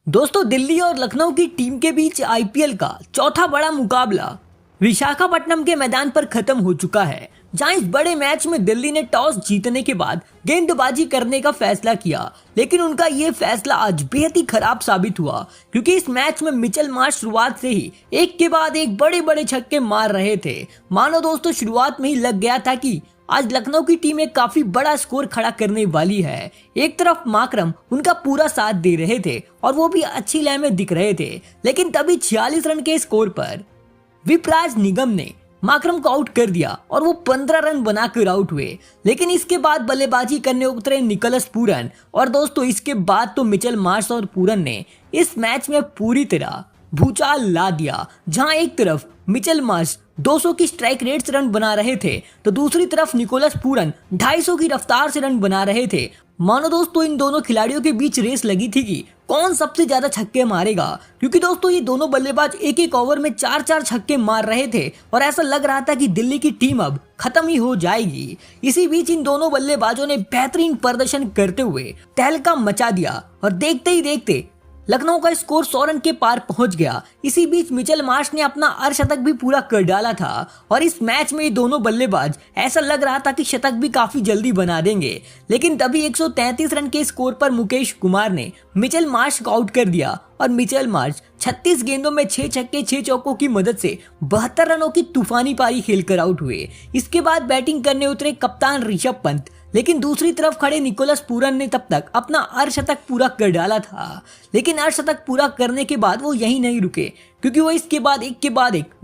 दोस्तों, दिल्ली और लखनऊ की टीम के बीच आईपीएल का चौथा बड़ा मुकाबला विशाखापट्टनम के मैदान पर खत्म हो चुका है, जहां इस बड़े मैच में दिल्ली ने टॉस जीतने के बाद गेंदबाजी करने का फैसला किया। लेकिन उनका ये फैसला आज बेहद ही खराब साबित हुआ, क्योंकि इस मैच में मिचेल मार्श शुरुआत से ही एक के बाद एक बड़े बड़े छक्के मार रहे थे। मानो दोस्तों, शुरुआत में ही लग गया था कि आज लखनऊ की टीम एक काफी बड़ा स्कोर खड़ा करने वाली है। एक तरफ माकरम उनका पूरा साथ दे रहे थे और वो भी अच्छी लय में दिख रहे थे, लेकिन तभी 46 रन के स्कोर पर विपराज निगम ने माकरम को आउट कर दिया और वो 15 रन बनाकर आउट हुए। लेकिन इसके बाद बल्लेबाजी करने उतरे निकोलस पूरन, और दोस्तों इसके बाद तो मिचेल मार्श और पूरन ने इस मैच में पूरी तरह भूचाल ला दिया। जहां एक तरफ मिचेल मार्श 200 की स्ट्राइक रेट से रन बना रहे थे, तो दूसरी तरफ निकोलस पूरन 250 की रफ्तार से रन बना रहे थे। मानो दोस्तों, इन दोनों खिलाड़ियों के बीच रेस लगी थी कि कौन सबसे ज्यादा छक्के मारेगा, क्योंकि दोस्तों ये दोनों बल्लेबाज एक एक ओवर में 4-4 छक्के मार रहे थे और ऐसा लग रहा था कि दिल्ली की टीम अब खत्म ही हो जाएगी। इसी बीच इन दोनों बल्लेबाजों ने बेहतरीन प्रदर्शन करते हुए तहलका मचा दिया और देखते ही देखते लखनऊ का स्कोर 100 रन के पार पहुंच गया। इसी बीच मिचेल मार्श ने अपना अर्धशतक भी पूरा कर डाला था और इस मैच में ये दोनों बल्लेबाज ऐसा लग रहा था कि शतक भी काफी जल्दी बना देंगे। लेकिन तभी 133 रन के स्कोर पर मुकेश कुमार ने मिचेल मार्श को आउट कर दिया और मिचेल मार्श 36 गेंदों में 6 छक्के 6 चौकों की मदद से 72 रनों की तूफानी पारी खेलकर आउट हुए। इसके बाद बैटिंग करने उतरे कप्तान ऋषभ पंत, लेकिन दूसरी तरफ खड़े निकोलस पूरन ने तब तक अपना अर्धशतक पूरा कर डाला था। लेकिन अर्धशतक पूरा करने के बाद वो यहीं नहीं रुके, क्योंकि वो इसके बाद एक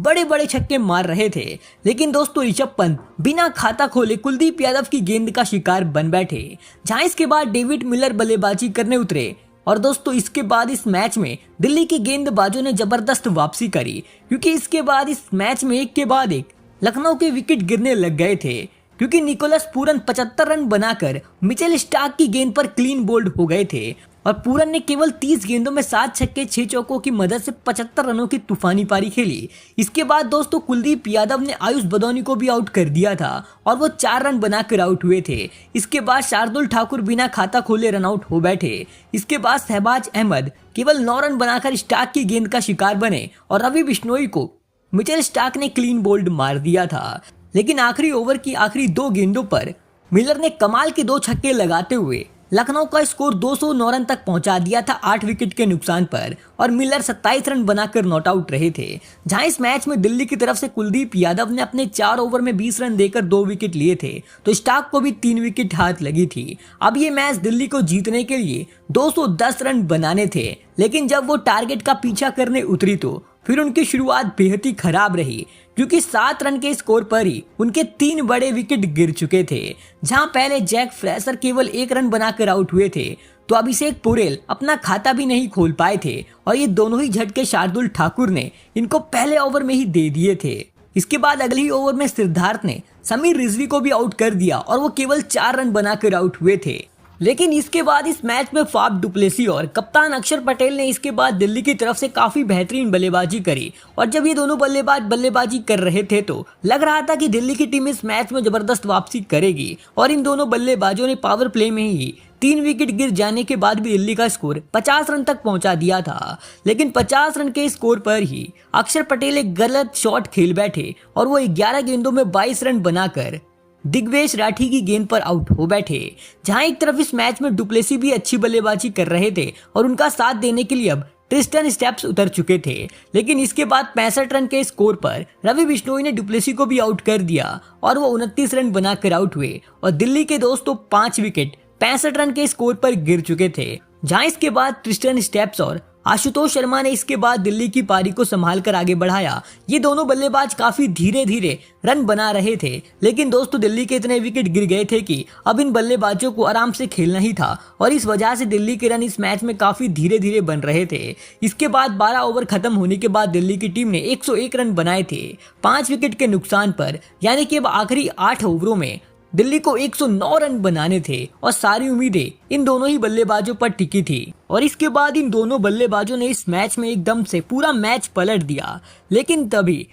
बड़े बड़े छक्के मार रहे थे। लेकिन दोस्तों ऋषभ पंत बिना खाता खोले कुलदीप यादव की गेंद का शिकार बन बैठे, जहां इसके बाद डेविड मिलर बल्लेबाजी करने उतरे। और दोस्तों इसके बाद इस मैच में दिल्ली के गेंदबाजों ने जबरदस्त वापसी करी, क्योंकि इसके बाद इस मैच में एक के बाद एक लखनऊ के विकेट गिरने लग गए थे, क्योंकि निकोलस पूरन 75 रन बनाकर मिचेल स्टार्क की गेंद पर क्लीन बोल्ड हो गए थे और पूरन ने केवल 30 गेंदों में 7 छक्के 6 चौकों की मदद से 75 रनों की तूफानी पारी खेली। इसके बाद दोस्तों कुलदीप यादव ने आयुष बदौनी को भी आउट कर दिया था और वो 4 रन बनाकर आउट हुए थे। इसके बाद शार्दुल ठाकुर बिना खाता खोले रन आउट हो बैठे। इसके बाद शहबाज अहमद केवल 9 रन बनाकर स्टार्क की गेंद का शिकार बने और रवि बिश्नोई को मिचेल स्टार्क ने क्लीन बोल्ड मार दिया था। लेकिन आखिरी ओवर की आखिरी 2 गेंदों पर मिलर ने कमाल के 2 छक्के लगाते हुए लखनऊ का स्कोर 209 रन तक पहुंचा दिया था 8 विकेट के नुकसान पर, और मिलर 27 रन बनाकर नॉट आउट रहे थे। जहां इस मैच में दिल्ली की तरफ से कुलदीप यादव ने अपने 4 ओवर में 20 रन देकर 2 विकेट लिए थे, तो स्टार्क को भी 3 विकेट हाथ लगी थी। अब ये मैच दिल्ली को जीतने के लिए 210 रन बनाने थे, लेकिन जब वो टारगेट का पीछा करने उतरी तो फिर उनकी शुरुआत बेहद ही खराब रही, क्योंकि 7 रन के स्कोर पर ही उनके 3 बड़े विकेट गिर चुके थे। जहां पहले जैक फ्रेशर केवल 1 रन बनाकर आउट हुए थे, तो अभिषेक पोरेल अपना खाता भी नहीं खोल पाए थे और ये दोनों ही झटके शार्दुल ठाकुर ने इनको पहले ओवर में ही दे दिए थे। इसके बाद अगले ही ओवर में सिद्धार्थ ने समीर रिजवी को भी आउट कर दिया और वो केवल 4 रन बनाकर आउट हुए थे। लेकिन इसके बाद इस मैच में फाफ डुप्लेसी और कप्तान अक्षर पटेल ने इसके बाद दिल्ली की तरफ से काफी बेहतरीन बल्लेबाजी करी, और जब ये दोनों बल्लेबाज बल्लेबाजी कर रहे थे तो लग रहा था कि दिल्ली की टीम इस मैच में जबरदस्त वापसी करेगी। और इन दोनों बल्लेबाजों ने पावर प्ले में ही 3 विकेट गिर जाने के बाद भी दिल्ली का स्कोर 50 रन तक पहुंचा दिया था। लेकिन 50 रन के स्कोर पर ही अक्षर पटेल एक गलत शॉट खेल बैठे और वो 11 गेंदों में 22 रन बनाकर दिग्वेश राठी की गेंद पर आउट हो बैठे। जहां एक तरफ इस मैच में डुप्लेसी भी अच्छी बल्लेबाजी कर रहे थे और उनका साथ देने के लिए अब ट्रिस्टन स्टेप्स उतर चुके थे, लेकिन इसके बाद 65 रन के स्कोर पर रवि बिश्नोई ने डुप्लेसी को भी आउट कर दिया और वो 29 रन बनाकर आउट हुए और दिल्ली के दोस्तों 5 विकेट 65 रन के स्कोर पर गिर चुके थे। जहां इसके बाद ट्रिस्टन स्टेप्स और आशुतोष शर्मा ने इसके बाद दिल्ली की पारी को संभालकर आगे बढ़ाया। ये दोनों बल्लेबाज काफी धीरे धीरे रन बना रहे थे, लेकिन दोस्तों दिल्ली के इतने विकेट गिर गए थे कि अब इन बल्लेबाजों को आराम से खेलना ही था, और इस वजह से दिल्ली के रन इस मैच में काफी धीरे धीरे बन रहे थे। इसके बाद 12 ओवर खत्म होने के बाद दिल्ली की टीम ने 101 रन बनाए थे 5 विकेट के नुकसान पर, यानी कि अब आखिरी 8 ओवरों में दिल्ली को 109 रन बनाने थे और सारी उम्मीदें इन दोनों ही बल्लेबाजों पर टिकी थी। और इसके बाद इन दोनों बल्लेबाजों ने इस मैच में एकदम से पूरा मैच पलट दिया। लेकिन तभी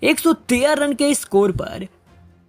113 रन के स्कोर पर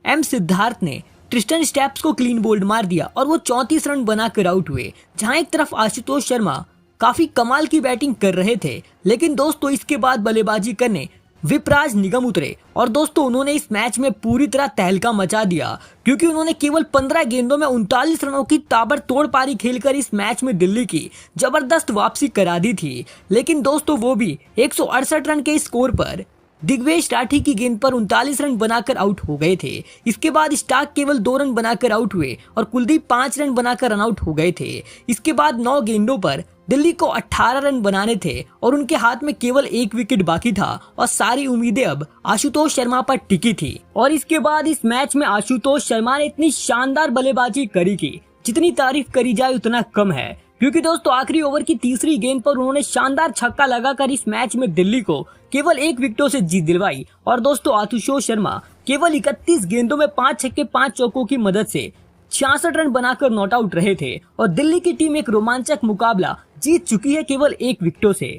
एम सिद्धार्थ ने ट्रिस्टन स्टेप्स को क्लीन बोल्ड मार दिया और वो 34 रन बनाकर आउट हुए। जहां एक तरफ आशुतोष शर्मा काफी कमाल की बैटिंग कर रहे थे, लेकिन दोस्तों इसके बाद बल्लेबाजी करने विपराज निगम उतरे और दोस्तों उन्होंने इस मैच में पूरी तरह तहलका मचा दिया, क्योंकि उन्होंने केवल 15 गेंदों में 39 रनों की ताबड़तोड़ पारी खेलकर इस मैच में दिल्ली की जबरदस्त वापसी करा दी थी। लेकिन दोस्तों वो भी 168 रन के स्कोर पर दिग्वेश राठी की गेंद पर 39 रन बनाकर आउट हो गए थे। इसके बाद स्टार्क केवल 2 रन बनाकर आउट हुए और कुलदीप 5 रन बनाकर रन आउट हो गए थे। इसके बाद 9 गेंदों पर दिल्ली को 18 रन बनाने थे और उनके हाथ में केवल 1 विकेट बाकी था और सारी उम्मीदें अब आशुतोष शर्मा पर टिकी थी। और इसके बाद इस मैच में आशुतोष शर्मा ने इतनी शानदार बल्लेबाजी करी कि जितनी तारीफ करी जाए उतना कम है, क्योंकि दोस्तों आखिरी ओवर की तीसरी गेंद पर उन्होंने शानदार छक्का लगाकर इस मैच में दिल्ली को केवल 1 विकेटों से जीत दिलवाई। और दोस्तों आशुतोष शर्मा केवल 31 गेंदों में 5 छक्के 5 चौकों की मदद से 66 रन बनाकर नॉट आउट रहे थे और दिल्ली की टीम एक रोमांचक मुकाबला जीत चुकी है केवल 1 विकेटों से।